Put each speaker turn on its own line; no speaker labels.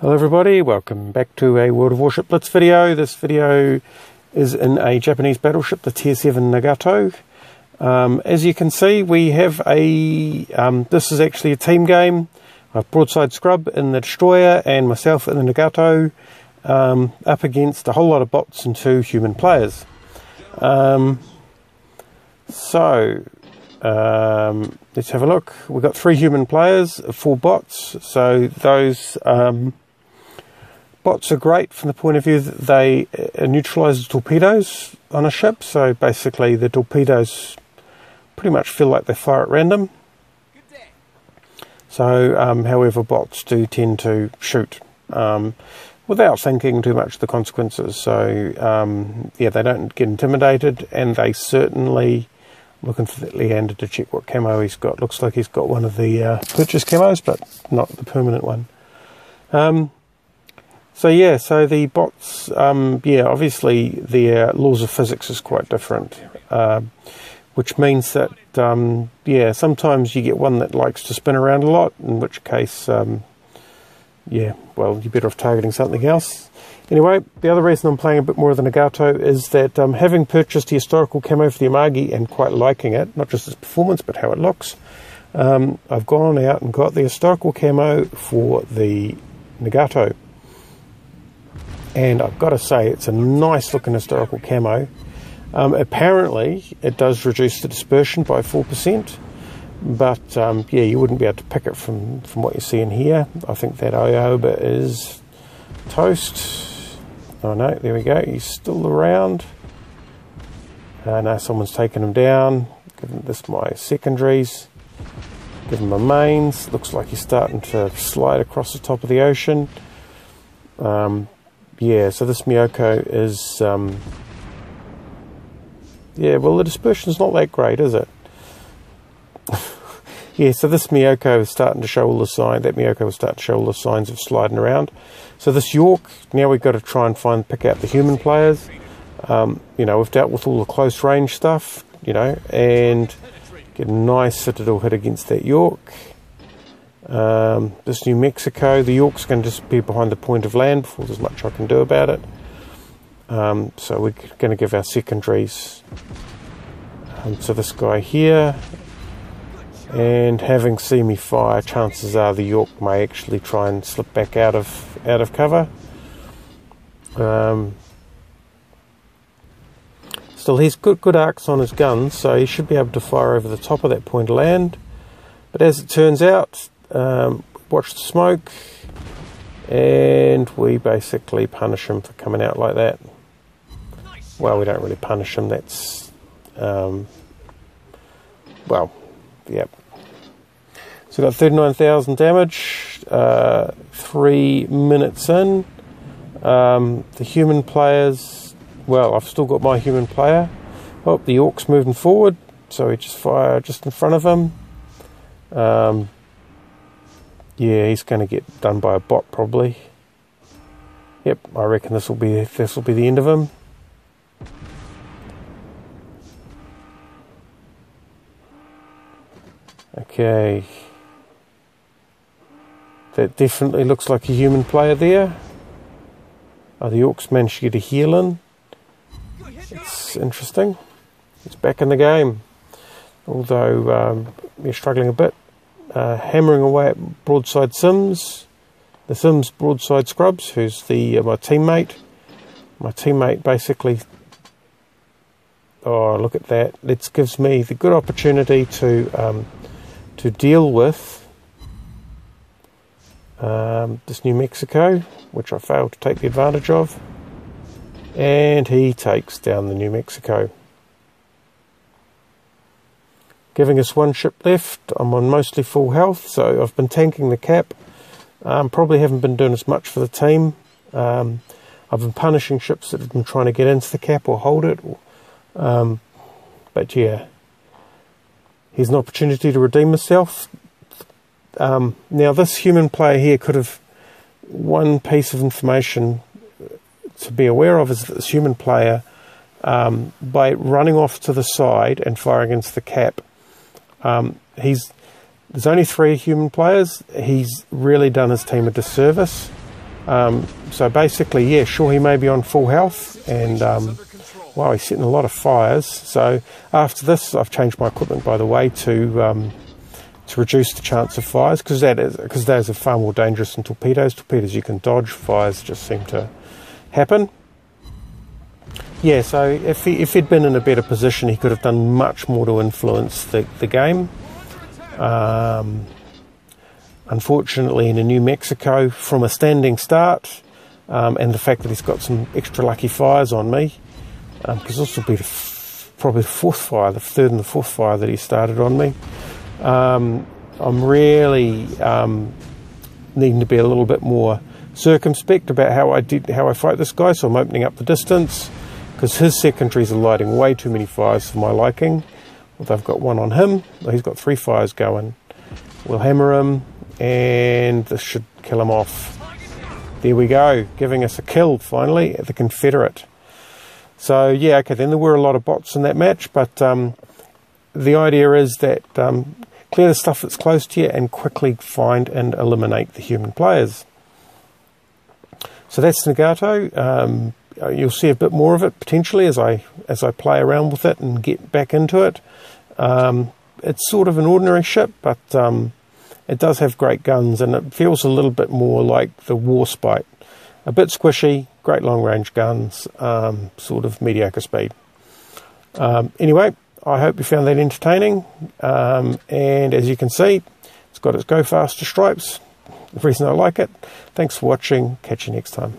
Hello everybody, welcome back to a World of Warship Blitz video. This video is in a Japanese battleship, the Tier 7 Nagato. As you can see, we have a, this is actually a team game. I have Broadside Scrub in the Destroyer and myself in the Nagato, up against a whole lot of bots and 2 human players. Let's have a look. We've got 3 human players, 4 bots, so those bots are great from the point of view that they neutralise the torpedoes on a ship, so basically the torpedoes pretty much feel like they fire at random. So, however, bots do tend to shoot without thinking too much of the consequences, so yeah, they don't get intimidated, and they certainly, looking for Leander to check what camo he's got. Looks like he's got one of the purchase camos, but not the permanent one. So yeah, so the bots, yeah, obviously their laws of physics is quite different, which means that, yeah, sometimes you get one that likes to spin around a lot, in which case, yeah, well, you're better off targeting something else. Anyway, the other reason I'm playing a bit more of the Nagato is that having purchased the historical camo for the Amagi and quite liking it, not just its performance but how it looks, I've gone out and got the historical camo for the Nagato. And I've got to say, it's a nice looking historical camo. Apparently, it does reduce the dispersion by 4%, but yeah, you wouldn't be able to pick it from what you see in here. I think that Ioba is toast. Oh no, there we go, he's still around. No, someone's taken him down. Giving this my secondaries. Give him my mains. Looks like he's starting to slide across the top of the ocean. Yeah, so this Miyoko is, yeah, well, the dispersion's not that great, is it? Yeah, so this Miyoko is starting to show all the signs, that Miyoko will start to show all the signs of sliding around. So this York, now we've got to try and pick out the human players. You know, we've dealt with all the close range stuff, you know, and get a nice citadel hit against that York. This New Mexico, the York's going to disappear behind the point of land before there's much I can do about it. So we're going to give our secondaries. So this guy here, and having semi-fire, chances are the York may actually try and slip back out of cover. Still, he's good arcs on his guns, so he should be able to fire over the top of that point of land. But as it turns out, watch the smoke, and we basically punish him for coming out like that. Well, we don't really punish him, that's, well, yep. So we've got 39,000 damage, 3 minutes in. The human players, well, I've still got my human player. Oh, the York's moving forward, so we just fire just in front of him. Yeah, he's going to get done by a bot probably. Yep, I reckon this will be the end of him. Okay, that definitely looks like a human player there. Oh, the Orcs managed to get a heal in. It's interesting. He's back in the game, although we're struggling a bit. Hammering away at Broadside Sims, the Sims Broadside Scrubs, who's the my teammate. My teammate basically, oh, look at that! It gives me the good opportunity to deal with this New Mexico, which I failed to take the advantage of, and he takes down the New Mexico. Giving us 1 ship left. I'm on mostly full health, so I've been tanking the cap. Probably haven't been doing as much for the team. I've been punishing ships that have been trying to get into the cap or hold it. But yeah, here's an opportunity to redeem myself. Now this human player here could have, one piece of information to be aware of is that this human player, by running off to the side and firing against the cap, there's only 3 human players. He's really done his team a disservice. So basically, yeah, sure, he may be on full health, and wow, he's setting a lot of fires. So after this, I've changed my equipment, by the way, to reduce the chance of fires, because those are far more dangerous than torpedoes. Torpedoes you can dodge, fires just seem to happen. Yeah, so if he'd been in a better position, he could have done much more to influence the game. Unfortunately, in New Mexico, from a standing start, and the fact that he's got some extra lucky fires on me, because this will be probably the fourth fire, the third and the fourth fire that he started on me. I'm really needing to be a little bit more circumspect about how I fight this guy, so I'm opening up the distance, because his secondaries are lighting way too many fires for my liking. Although I've got one on him, he's got 3 fires going. We'll hammer him, and this should kill him off. There we go, giving us a kill finally at the Confederate. So yeah, okay, then there were a lot of bots in that match, but the idea is that clear the stuff that's close to you and quickly find and eliminate the human players. So that's Nagato. You'll see a bit more of it potentially as I play around with it and get back into it. It's sort of an ordinary ship, but it does have great guns, and it feels a little bit more like the Warspite. A bit squishy, great long range guns, sort of mediocre speed. Anyway, I hope you found that entertaining, and as you can see, it's got its go faster stripes, the reason I like it. Thanks for watching, catch you next time.